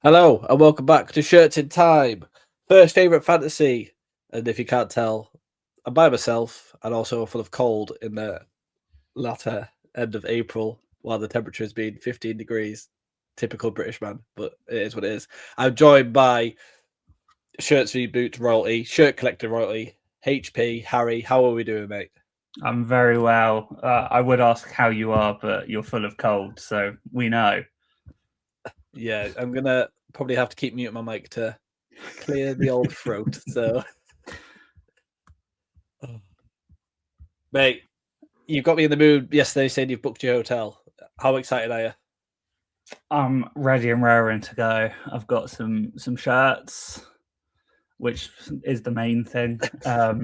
Hello and welcome back to Shirts in Time. First favourite fantasy, and if you can't tell, I'm by myself and also full of cold in the latter end of April while the temperature has been 15 degrees. Typical British man, but it is what it is. I'm joined by Shirts v Boots royalty, shirt collector royalty, HP, Harry. How are we doing, mate? I'm very well. I would ask how you are, but you're full of cold, so we know. Yeah, I'm gonna probably have to keep muting my mic to clear the old throat. So, mate, you got me in the mood yesterday saying you've booked your hotel. How excited are you? I'm ready and raring to go. I've got some shirts, which is the main thing. I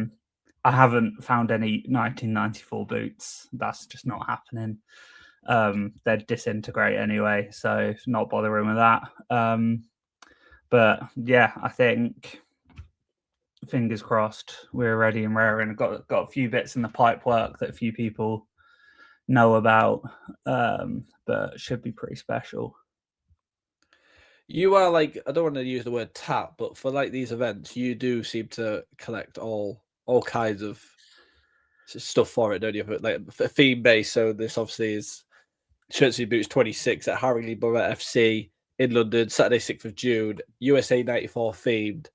haven't found any 1994 boots. That's just not happening. They'd disintegrate anyway, so not bothering with that. But yeah, I think fingers crossed we're ready and raring. Got a few bits in the pipe work that a few people know about, but should be pretty special. You are like, I don't want to use the word tap, but for like these events, you do seem to collect all kinds of stuff for it, don't you? But like theme based. So this obviously is Shirts v Boots 26 at Haringey Borough FC in London, Saturday 6th of June. USA 94 themed.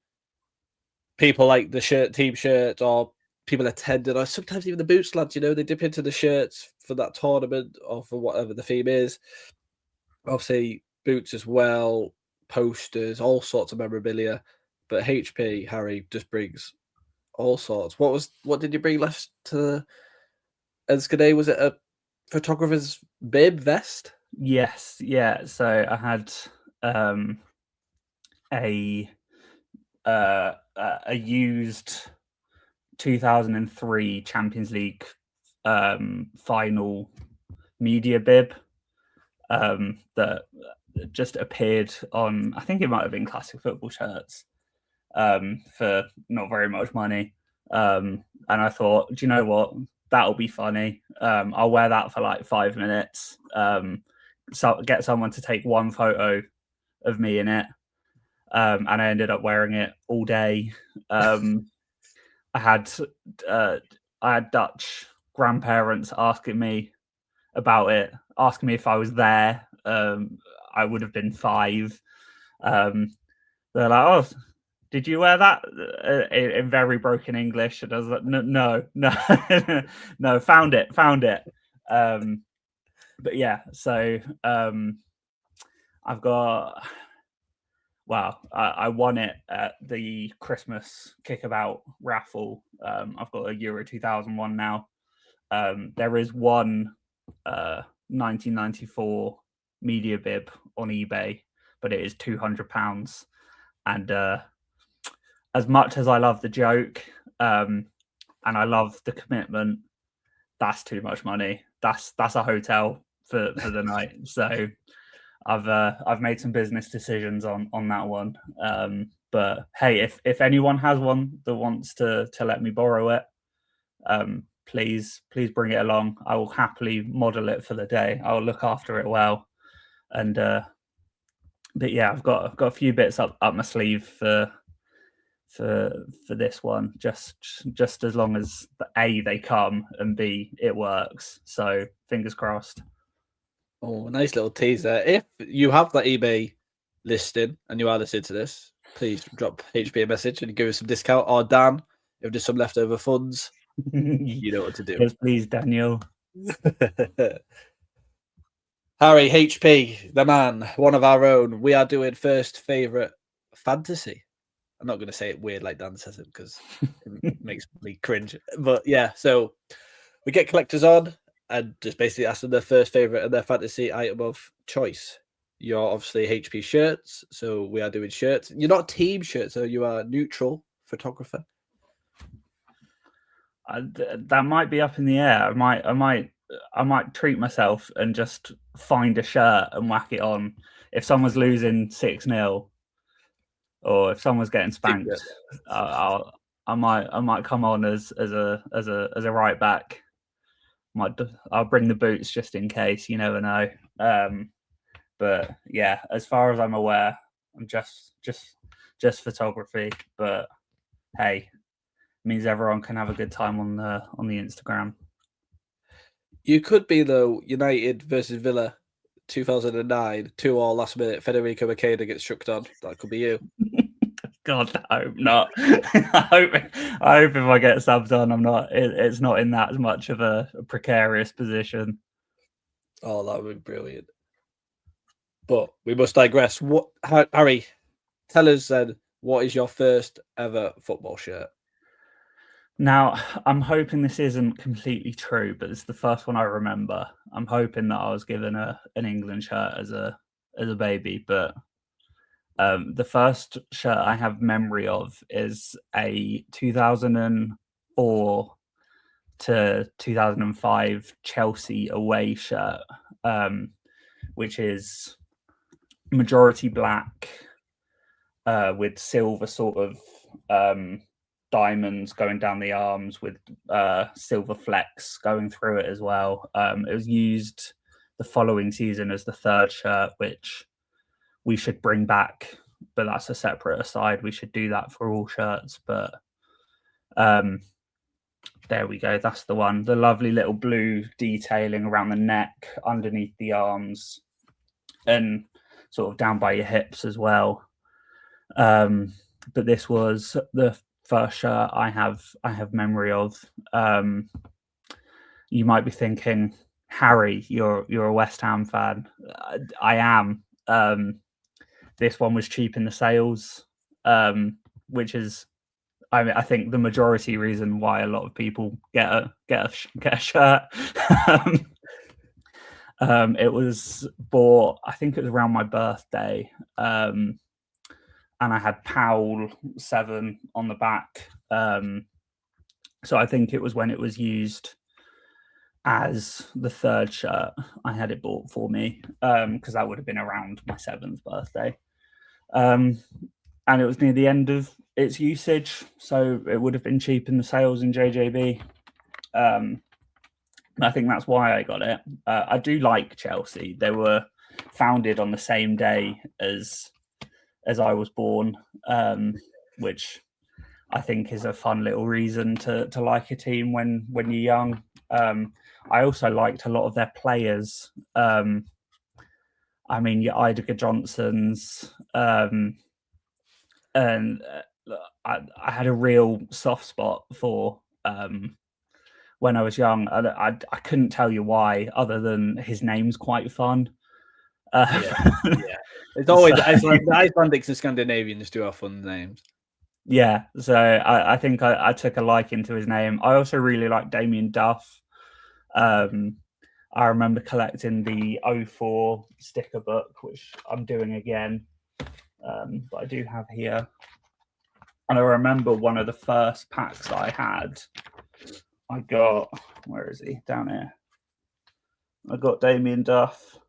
People like the team shirts, or people attended, or sometimes even the boots lads. They dip into the shirts for that tournament or for whatever the theme is. Obviously, boots as well, posters, all sorts of memorabilia. But HP Harry just brings all sorts. What did you bring last to Enschede? Was it a photographer's bib vest? Yes, yeah. So I had a used 2003 Champions League final media bib that just appeared on, I think it might have been Classic Football Shirts, for not very much money. And I thought, do you know what? That'll be funny. I'll wear that for like 5 minutes. So get someone to take one photo of me in it. And I ended up wearing it all day. I had Dutch grandparents asking me about it, asking me if I was there. I would have been 5. They're like, "Oh, did you wear that?" In very broken English, and I was like, "No, no, found it." But yeah, so I've got. Well, I won it at the Christmas Kickabout raffle. I've got a Euro 2001 now. There is one 1994 media bib on eBay, but it is £200. And as much as I love the joke and I love the commitment, that's too much money. That's a hotel for the night. So I've made some business decisions on that one. But hey, if anyone has one that wants to let me borrow it, please bring it along. I will happily model it for the day. I will look after it well. And but yeah, I've got a few bits up my sleeve for this one. Just as long as A, they come, and B, it works. So fingers crossed. Oh, nice little teaser. If you have that eBay listing and you are listening to this, please drop HP a message and give us some discount. Or Dan, if there's some leftover funds, you know what to do. Yes, please, Daniel. Harry, HP, the man, one of our own. We are doing first favourite fantasy. I'm not going to say it weird like Dan says it because it makes me cringe. But yeah, so we get collectors on and just basically ask them their first favourite and their fantasy item of choice. You're obviously HP shirts, so we are doing shirts. You're not team shirts, so you are neutral photographer. That might be up in the air. I might treat myself and just find a shirt and whack it on. If someone's losing 6-0, or if someone's getting spanked, I might come on as a right back. I'll bring the boots just in case. You never know. But yeah, as far as I'm aware, I'm just photography, but hey, means everyone can have a good time on the Instagram. You could be though. United versus Villa, 2009, 2-2 last minute. Federico Makeda gets chucked on. That could be you. God, I hope not. I hope if I get subbed on, I'm not. It's not in that much of a precarious position. Oh, that would be brilliant. But we must digress. What, Harry? Tell us then. What is your first ever football shirt? Now, I'm hoping this isn't completely true, but it's the first one I remember. I'm hoping that I was given an England shirt as a baby, but the first shirt I have memory of is a 2004 to 2005 Chelsea away shirt, which is majority black with silver sort of diamonds going down the arms with silver flecks going through it as well. It was used the following season as the third shirt, which we should bring back, but that's a separate aside. We should do that for all shirts, but there we go. That's the one. The lovely little blue detailing around the neck, underneath the arms, and sort of down by your hips as well. But this was the first shirt I have memory of. You might be thinking, Harry, you're a West Ham fan. I am. This one was cheap in the sales, which is, I think, the majority reason why a lot of people get a shirt. It was bought, I think it was around my birthday, and I had Powell 7 on the back. So I think it was when it was used as the third shirt, I had it bought for me, because that would have been around my 7th birthday. And it was near the end of its usage, so it would have been cheap in the sales in JJB. I think that's why I got it. I do like Chelsea. They were founded on the same day as I was born, which I think is a fun little reason to like a team when you're young. I also liked a lot of their players. I mean, your Idiger Johnsons, and I had a real soft spot for when I was young. I couldn't tell you why, other than his name's quite fun. Yeah. It's always the Icelandics and Scandinavians do have fun names. Yeah, so I think I took a liking to his name. I also really like Damien Duff. I remember collecting the 04 sticker book, which I'm doing again, but I do have here. And I remember one of the first packs that I had, I got, where is he? Down here. I got Damien Duff.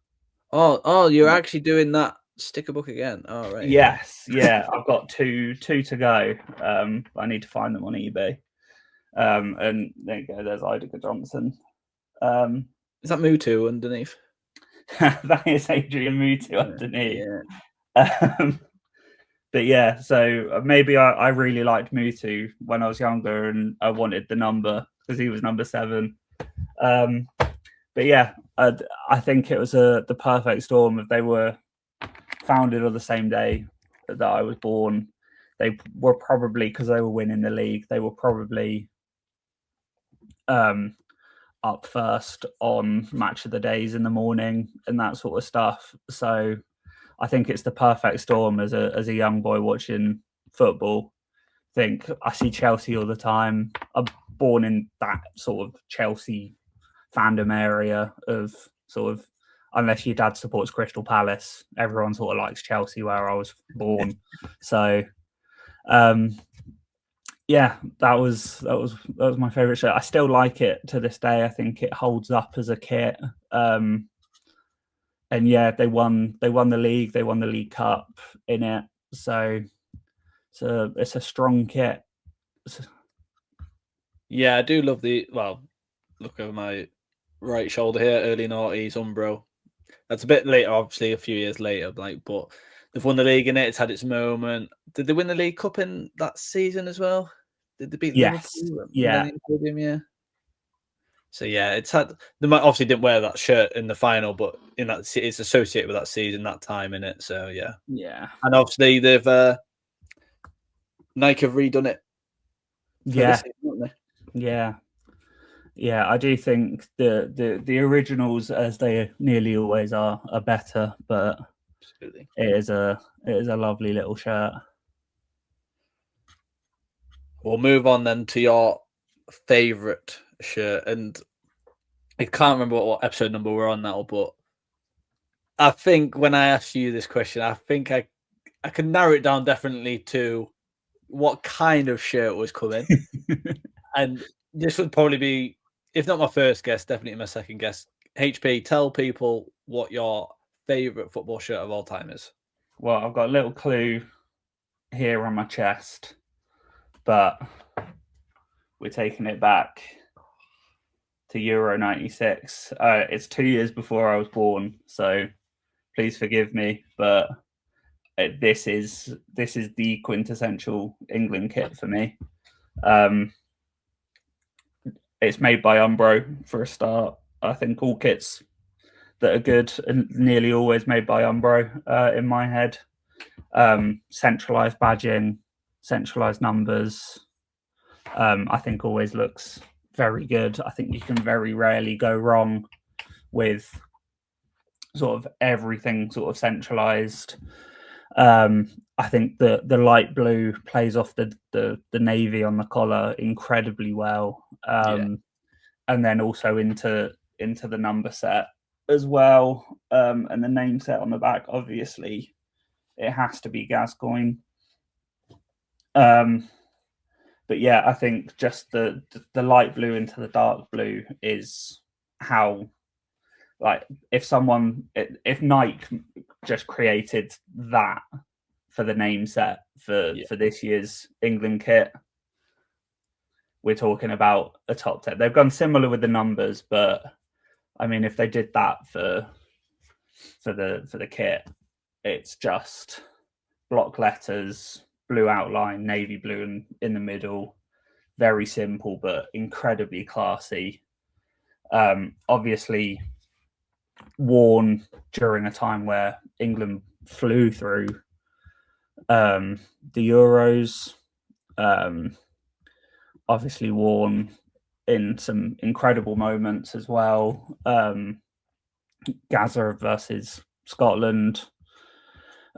Oh, you're actually doing that sticker book again? Oh, right. Yes, yeah. I've got two to go. I need to find them on eBay. And there you go. There's Idiger Johnson. Is that Mutu underneath? That is Adrian Mutu underneath. Yeah. But yeah, so maybe I really liked Mutu when I was younger, and I wanted the number because he was number 7. But yeah, I think it was the perfect storm. If they were founded on the same day that I was born, they were probably, because they were winning the league, they were probably up first on match of the days in the morning and that sort of stuff. So I think it's the perfect storm as a young boy watching football. I see Chelsea all the time. I'm born in that sort of Chelsea fandom area of sort of, unless your dad supports Crystal Palace, everyone sort of likes Chelsea where I was born. So yeah, that was my favorite shirt. I still like it to this day. I think it holds up as a kit. And yeah, they won the league. They won the League Cup in it. So it's a strong kit. Yeah, I do love look over my right shoulder here, early noughties Umbro. That's a bit later, obviously a few years later, but they've won the league in it. It's had its moment. Did they win the League Cup in that season as well? Did they beat Liverpool at Millennium Stadium? Yeah. So yeah, it's had. They obviously didn't wear that shirt in the final, but in that it's associated with that season, that time in it. So yeah, and obviously they've Nike have redone it. Yeah, season, yeah. I do think the originals, as they nearly always are better, but absolutely, it is a lovely little shirt. We'll move on then to your favourite shirt, and I can't remember what episode number we're on now, but I think when I asked you this question, I think I can narrow it down definitely to what kind of shirt was coming. And this would probably be, if not my first guess, definitely my second guess. HP, tell people what your favourite football shirt of all time is. Well, I've got a little clue here on my chest, but we're taking it back to Euro 96. It's 2 years before I was born, so please forgive me, but this is the quintessential England kit for me. It's made by Umbro for a start. I think all kits that are good are nearly always made by Umbro in my head. Centralized badging, centralized numbers, I think always looks very good. I think you can very rarely go wrong with sort of everything sort of centralized. I think the light blue plays off the navy on the collar incredibly well, and then also into the number set as well, and the name set on the back. Obviously, it has to be Gascoigne. But yeah, I think just the light blue into the dark blue is how, like, if Nike just created that for the name set for this year's England kit, we're talking about a top 10. They've gone similar with the numbers, but I mean, if they did that for the kit, it's just block letters, blue outline, navy blue in the middle. Very simple, but incredibly classy. Obviously worn during a time where England flew through the Euros. Obviously worn in some incredible moments as well. Gaza versus Scotland,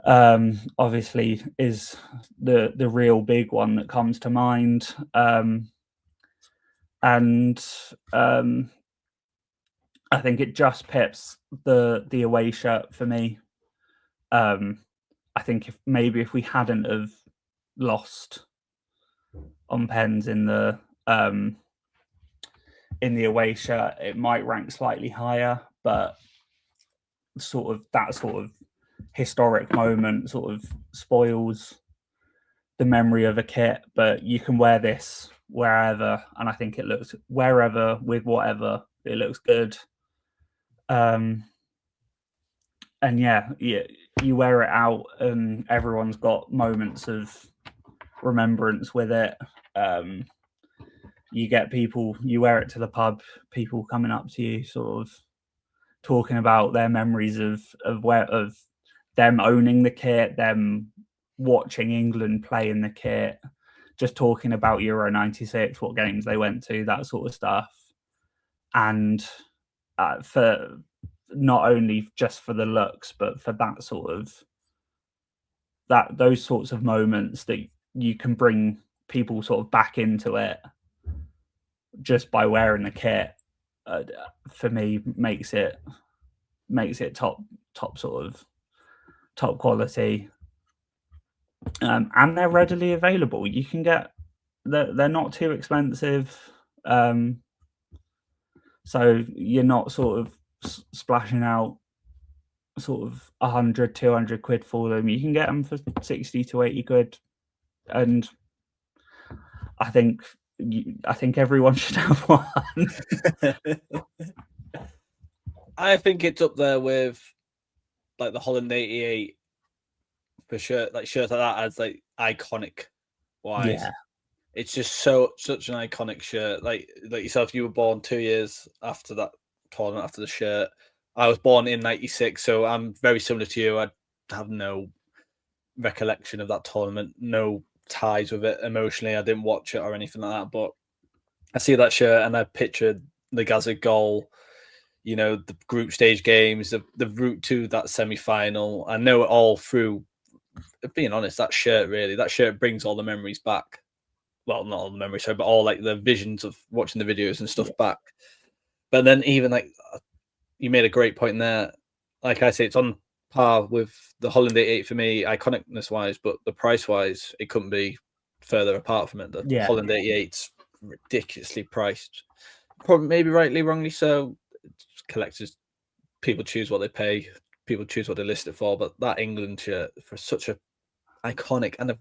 obviously, is the real big one that comes to mind. And I think it just pips the away shirt for me. I think if we hadn't have lost on pens in the away shirt, it might rank slightly higher, but that sort of historic moment sort of spoils the memory of a kit. But you can wear this wherever, and I think it looks wherever with whatever, it looks good. And you wear it out and everyone's got moments of remembrance with it. You get people, you wear it to the pub, people coming up to you sort of talking about their memories of them owning the kit, them watching England play in the kit, just talking about Euro 96, what games they went to, that sort of stuff. And for not only just for the looks, but for that sort of those sorts of moments that you can bring people sort of back into it just by wearing the kit, for me makes it top sort of top quality. And they're readily available. You can get, they're not too expensive, so you're not sort of splashing out sort of 100, 200 quid for them. You can get them for 60 to 80 quid, and I think everyone should have one. I think it's up there with like the Holland 88 for sure. Like shirts like that as like iconic wise. Yeah. It's just such an iconic shirt. Like yourself, you were born 2 years after that tournament, after the shirt. I was born in '96, so I'm very similar to you. I have no recollection of that tournament, no ties with it emotionally. I didn't watch it or anything like that, but I see that shirt and I pictured the Gaza goal, the group stage games, the route to that semi-final. I know it all through, being honest, that shirt brings all the memories back. Well, not all the memories, sorry, but all like the visions of watching the videos and stuff back. But then even like you made a great point there. Like I say, it's on par with the Holland 88 for me, iconicness wise, but the price wise, it couldn't be further apart from it. The Holland 88's ridiculously priced, probably maybe rightly, wrongly so. Collectors, people choose what they pay, people choose what they list it for. But that England shirt, for such a iconic and a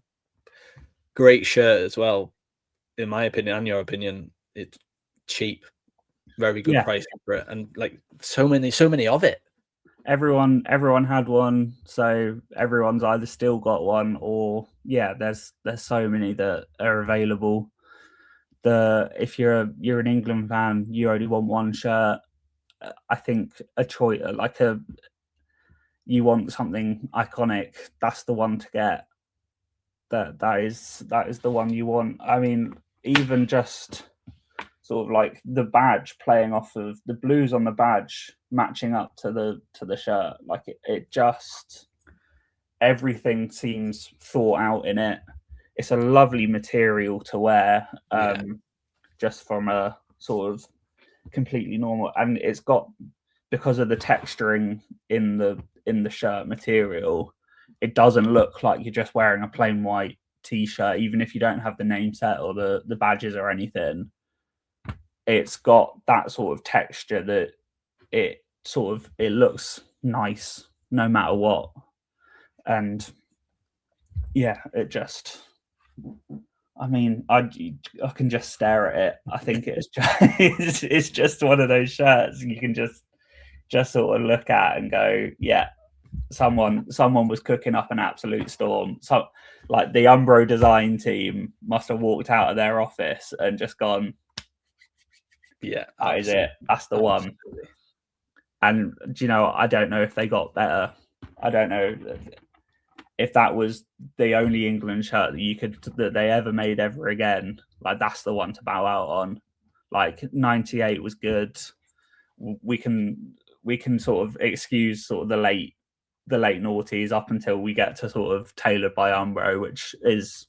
great shirt as well, in my opinion and your opinion, it's cheap, very good price for it, and like so many of it. Everyone had one, so everyone's either still got one or there's so many that are available. If you're an England fan, you only want one shirt. I think a choice you want something iconic, that's the one to get. That is the one you want. I mean, even just sort of like the badge playing off of the blues on the badge matching up to the shirt, like it just, everything seems thought out in it. It's a lovely material to wear, just from a sort of completely normal, and it's got, because of the texturing in the shirt material, it doesn't look like you're just wearing a plain white t-shirt, even if you don't have the name set or the badges or anything. It's got that sort of texture that it looks nice no matter what. And it just, I mean, I can just stare at it. I think it's just it's just one of those shirts you can just sort of look at and go, yeah, someone was cooking up an absolute storm. So like the Umbro design team must have walked out of their office and just gone, that is it, that's the one. And I don't know if they got better. I don't know if that was the only England shirt that they ever made ever again. Like, that's the one to bow out on. Like, 98 was good. We can sort of excuse sort of the late noughties up until we get to sort of Tailored by Umbro, which is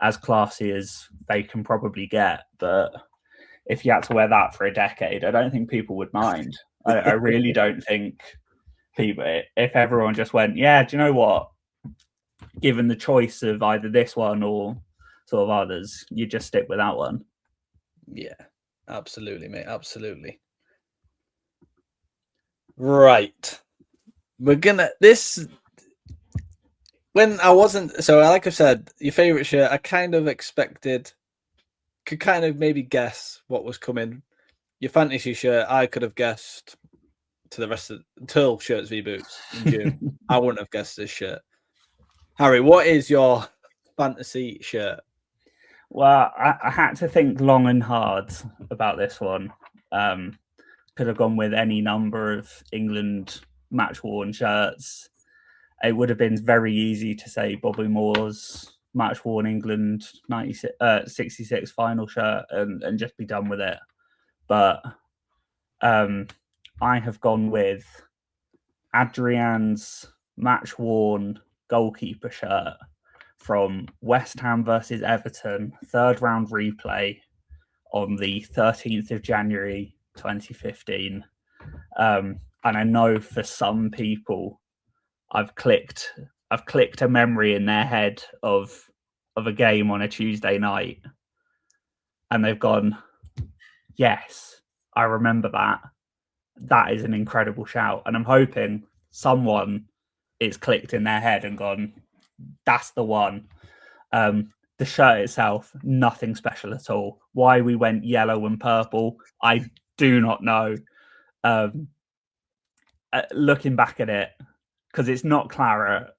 as classy as they can probably get. But if you had to wear that for a decade, I don't think people would mind. I really don't think people, if everyone just went, yeah, do you know what? Given the choice of either this one or sort of others, you just stick with that one. Yeah, absolutely, mate. Absolutely. Right. We're gonna when I wasn't, so like I said, your favorite shirt, I kind of could kind of maybe guess what was coming. Your fantasy shirt, I could have guessed to the rest of until Shirts v Boots in June. I wouldn't have guessed this shirt. Harry, what is your fantasy shirt? Well, I had to think long and hard about this one. Could have gone with any number of England match-worn shirts. It would have been very easy to say Bobby Moore's match-worn England 66 final shirt and just be done with it. But I have gone with Adrian's match-worn goalkeeper shirt from West Ham versus Everton, third round replay on the 13th of January 2015. And I know for some people, I've clicked a memory in their head of a game on a Tuesday night, and they've gone, yes, I remember that. That is an incredible shout. And I'm hoping someone it's clicked in their head and gone, that's the one. The shirt itself, nothing special at all. Why we went yellow and purple, I do not know. Looking back at it, because it's not claret,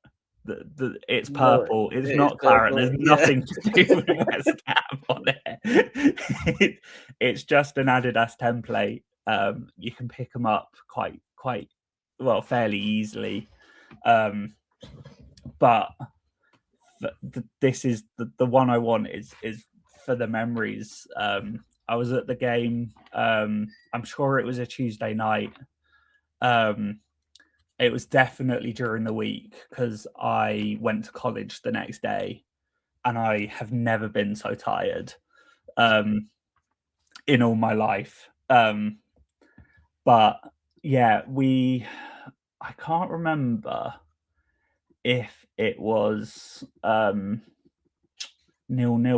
it's No, purple. It's it is not claret. purple. There's Yeah. nothing to do with West Ham on it. It's just an Adidas template. You can pick them up quite well, fairly easily. But this is the one I want is for the memories. I was at the game. I'm sure it was a Tuesday night. It was definitely during the week because I went to college the next day, and I have never been so tired in all my life. But yeah, I can't remember if it was 0-0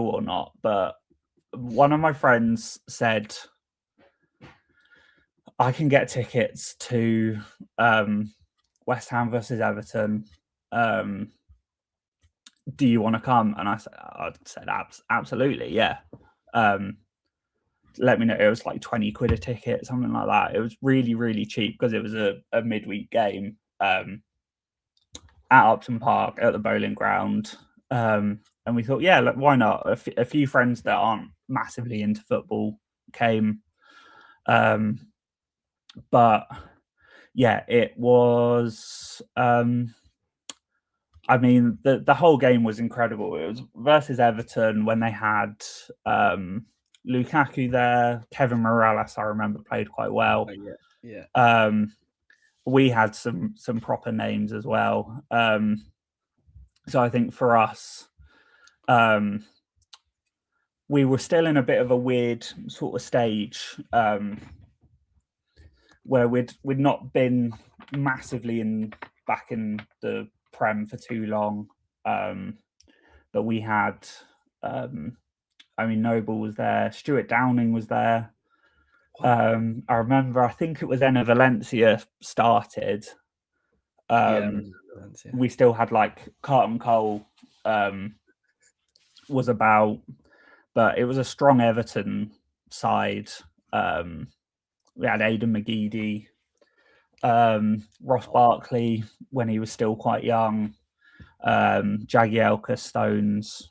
or not, but one of my friends said, I can get tickets to West Ham versus Everton. Do you want to come? And I said absolutely, yeah. Let me know. It was like 20 quid a ticket, something like that. It was really, really cheap because it was a midweek game at Upton Park at the bowling ground. And we thought, yeah, look, why not? A few friends that aren't massively into football came. But yeah, it was. I mean, the whole game was incredible. It was versus Everton when they had Lukaku there. Kevin Morales, I remember, played quite well. Oh, yeah. We had some proper names as well. So I think for us, we were still in a bit of a weird sort of stage where we'd not been massively back in the Prem for too long, but we had. I mean, Noble was there. Stuart Downing was there. I remember. I think it was Enna Valencia started. Valencia. We still had like Carlton Cole was about, but it was a strong Everton side. We had Aidan McGeady, Ross Barkley when he was still quite young, Jagielka, Stones,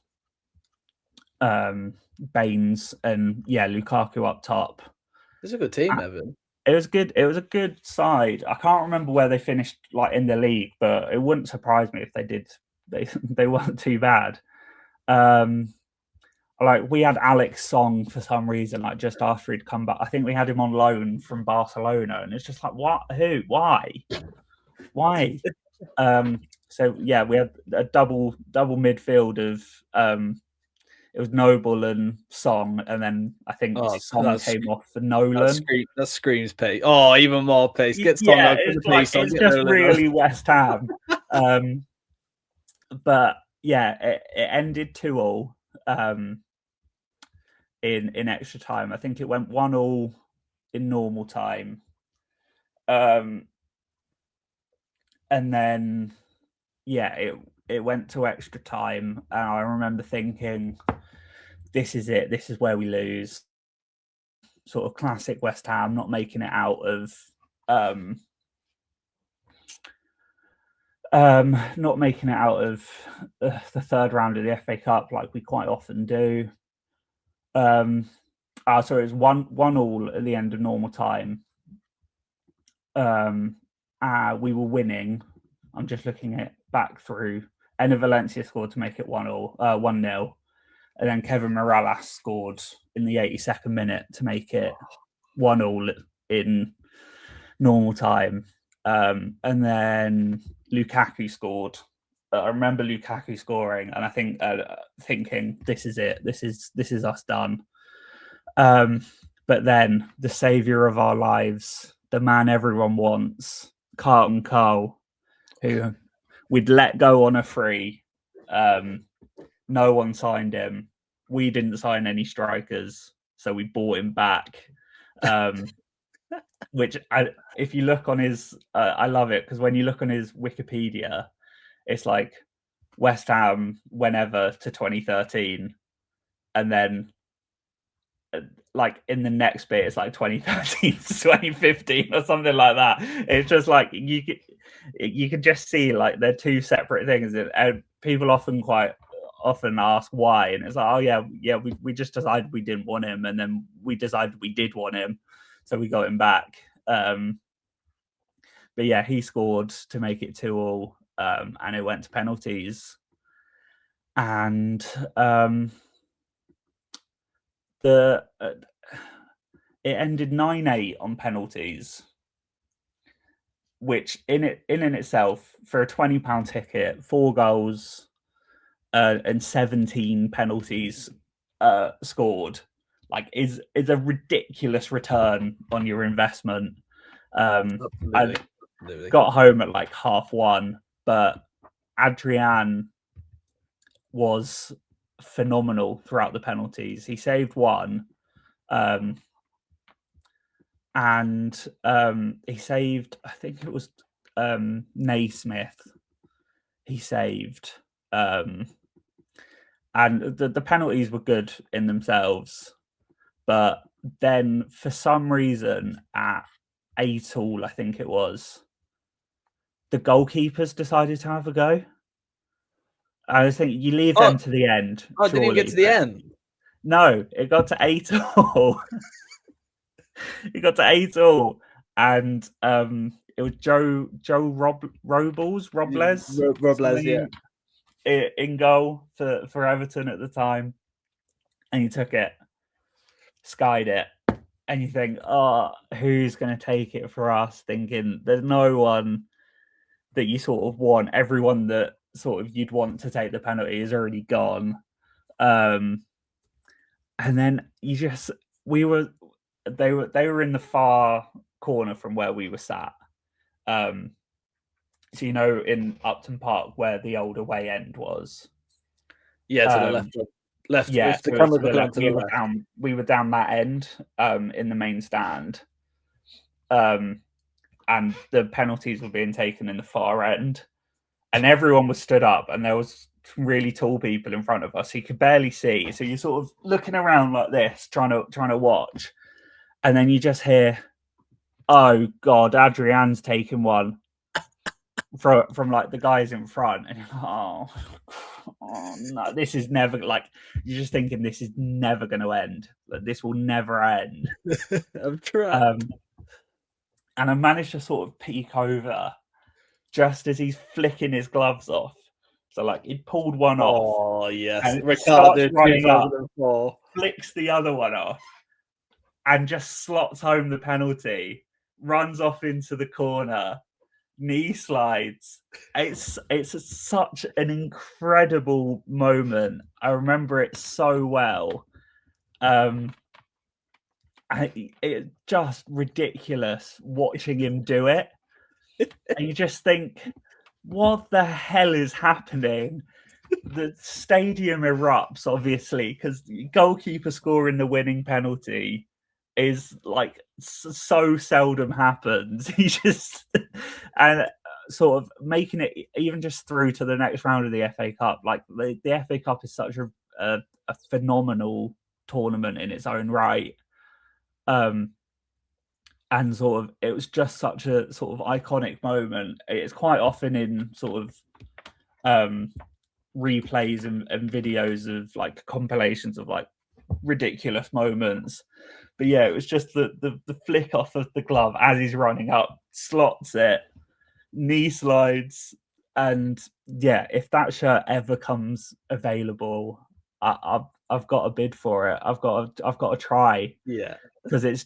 Baines, and yeah, Lukaku up top. It's a good team, Evan. It was good. It was a good side. I can't remember where they finished, like in the league, but it wouldn't surprise me if they did. They weren't too bad. Like we had Alex Song for some reason, like just after he'd come back. I think we had him on loan from Barcelona, and it's just like, what? Who? Why? So yeah, we had a double midfield of it was Noble and Song, and then I think Song came off for Nolan. That screams pace. Oh, even more pace. Get Song yeah, on. it's just really West Ham. But yeah, it ended 2-2 in extra time. I think it went 1-1 in normal time. And then yeah, it went to extra time, and I remember thinking, this is it. This is where we lose. Sort of classic West Ham, not making it out of the third round of the FA Cup like we quite often do. So it was 1-1 at the end of normal time. We were winning. I'm just looking it back through. Enna Valencia scored to make it 1-0. And then Kevin Morales scored in the 82nd minute to make it 1-1 in normal time. And then Lukaku scored. I remember Lukaku scoring, and I think thinking, this is it. This is us done. But then the saviour of our lives, the man everyone wants, Carlton Cole, who we'd let go on a free. No one signed him. We didn't sign any strikers, so we bought him back. Which, if you look on his, I love it because when you look on his Wikipedia, it's like West Ham whenever to 2013, and then like in the next bit, it's like 2013 to 2015 or something like that. It's just like you could just see like they're two separate things, and people quite often ask why, and it's like, oh yeah, we just decided we didn't want him, and then we decided we did want him, so we got him back. But yeah, he scored to make it 2-2, and it went to penalties, and it ended 9-8 on penalties, which in itself, for a £20 ticket, 4 goals and 17 penalties scored, like is a ridiculous return on your investment. I got home at like 1:30, but Adrian was phenomenal throughout the penalties. He saved one, and he saved, I think it was Naismith. He saved, and the penalties were good in themselves, but then for some reason at 8-8, I think it was, the goalkeepers decided to have a go. I was thinking, you leave them to the end. Oh, didn't you get to the end? No, it got to 8-8. It got to 8-8, and it was Joe Robles, yeah, in goal for Everton at the time, and he took it, skied it, and you think, oh, who's going to take it for us? Thinking there's no one that you sort of want. Everyone that sort of you'd want to take the penalty is already gone. And then they were in the far corner from where we were sat. So in Upton Park where the old away end was. Yeah, to the left. Yeah, the camera left, we were down that end in the main stand. And the penalties were being taken in the far end, and everyone was stood up, and there was really tall people in front of us. You could barely see, so you're sort of looking around like this, trying to watch, and then you just hear, "Oh God, Adrian's taking one," from like the guys in front, and you're like, oh no, this is never, like, you're just thinking this is never going to end. Like, this will never end. I'm trying. And I managed to sort of peek over just as he's flicking his gloves off. So, like, he pulled one off. Oh, yes. And Ricardo, running up, flicks the other one off, and just slots home the penalty, runs off into the corner, knee slides. It's such an incredible moment. I remember it so well. It's just ridiculous watching him do it. And you just think, what the hell is happening? The stadium erupts, obviously, because the goalkeeper scoring the winning penalty is like so seldom happens. He just and sort of making it even just through to the next round of the FA Cup. Like the FA Cup is such a phenomenal tournament in its own right. And sort of it was just such a sort of iconic moment. It's quite often in sort of replays and videos of like compilations of like ridiculous moments. But yeah, it was just the flick off of the glove as he's running up, slots it, knee slides, and yeah, if that shirt ever comes available, I've got a bid for it. I've got to try. Yeah, because it's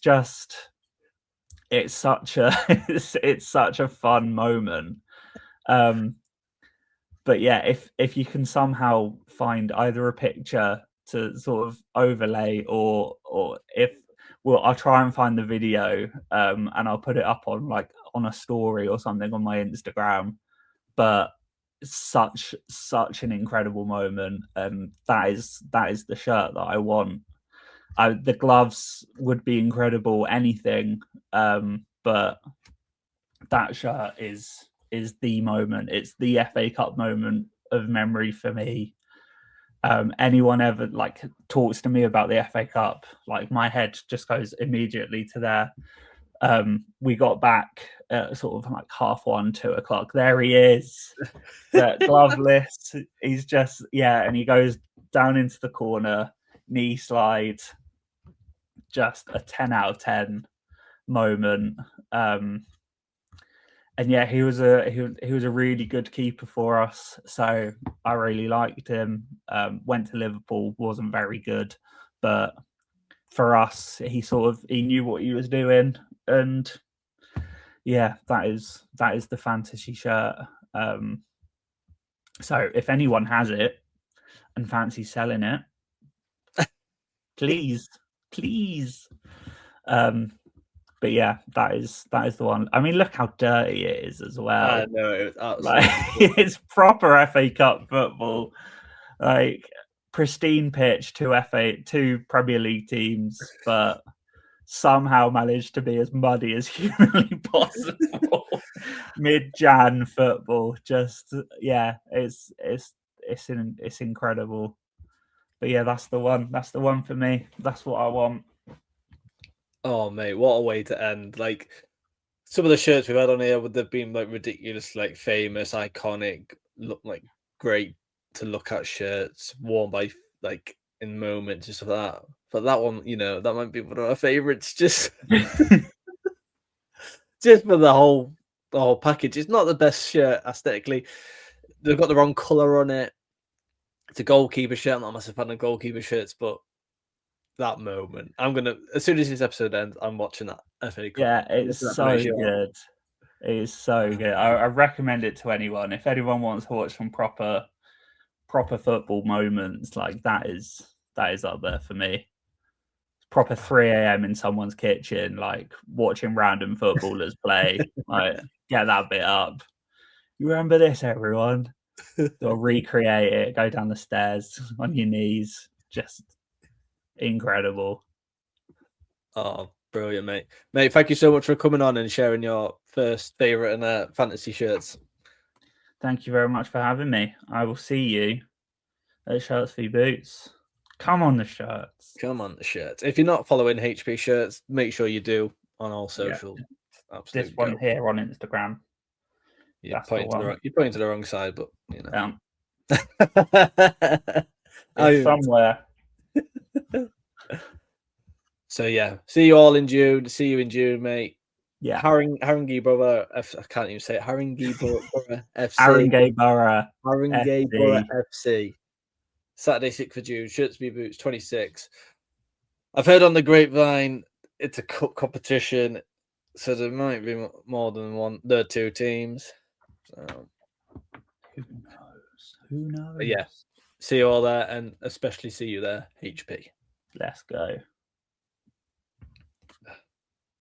such a fun moment. But yeah, if you can somehow find either a picture to sort of overlay, or I'll try and find the video, and I'll put it up on a story or something on my Instagram. But such an incredible moment, and that is the shirt that I want. The gloves would be incredible, anything, but that shirt is the moment. It's the FA Cup moment of memory for me. anyone ever like talks to me about the FA Cup, like my head just goes immediately to there. We got back at sort of like 1:30, 2:00. There he is, gloveless. He's just and he goes down into the corner, knee slide, just a 10 out of 10 moment. And he was a really good keeper for us, so I really liked him. Went to Liverpool, wasn't very good, but for us, he knew what he was doing, and that is the fantasy shirt. So if anyone has it and fancies selling it, please. But that is the one. I mean, look how dirty it is as well. I know, it was absolutely it's proper FA Cup football, like pristine pitch, two Premier League teams, but somehow managed to be as muddy as humanly possible. Mid-Jan football, just it's incredible. But that's the one. That's the one for me. That's what I want. Oh mate, what a way to end! Like some of the shirts we've had on here would have been like ridiculous, like famous, iconic, look like great to look at shirts worn by like in moments and stuff like that. But that one, that might be one of our favorites. Just just for the whole package. It's not the best shirt aesthetically. They've got the wrong color on it. It's a goalkeeper shirt. I'm not a massive fan of goalkeeper shirts, but that moment, as soon as this episode ends, I'm watching that FA Cup. Yeah, it's so good. It is so good. I recommend it to anyone. If anyone wants to watch some proper football moments, like that is up there for me. Proper 3 a.m. in someone's kitchen, like watching random footballers play. Like, get that bit up. You remember this, everyone? Or recreate it. Go down the stairs on your knees. Just incredible. Oh, brilliant, mate. Mate, thank you so much for coming on and sharing your first favourite and fantasy shirts. Thank you very much for having me. I will see you at Shirts v Boots. Come on the shirts. Come on the shirts. If you're not following HP Shirts, make sure you do on all social. Yeah. This one here on Instagram. You're pointing to the wrong side, but it's somewhere. So see you all in June. See you in June, mate. Yeah, Haringey Borough. I can't even say it. Haringey Borough FC. Haringey Borough. Haringey Borough FC. Saturday, 6th of June. Shirts v Boots, 26. I've heard on the grapevine it's a cup competition, so there might be more than one. There are two teams. So who knows? But see you all there, and especially see you there, HP. Let's go.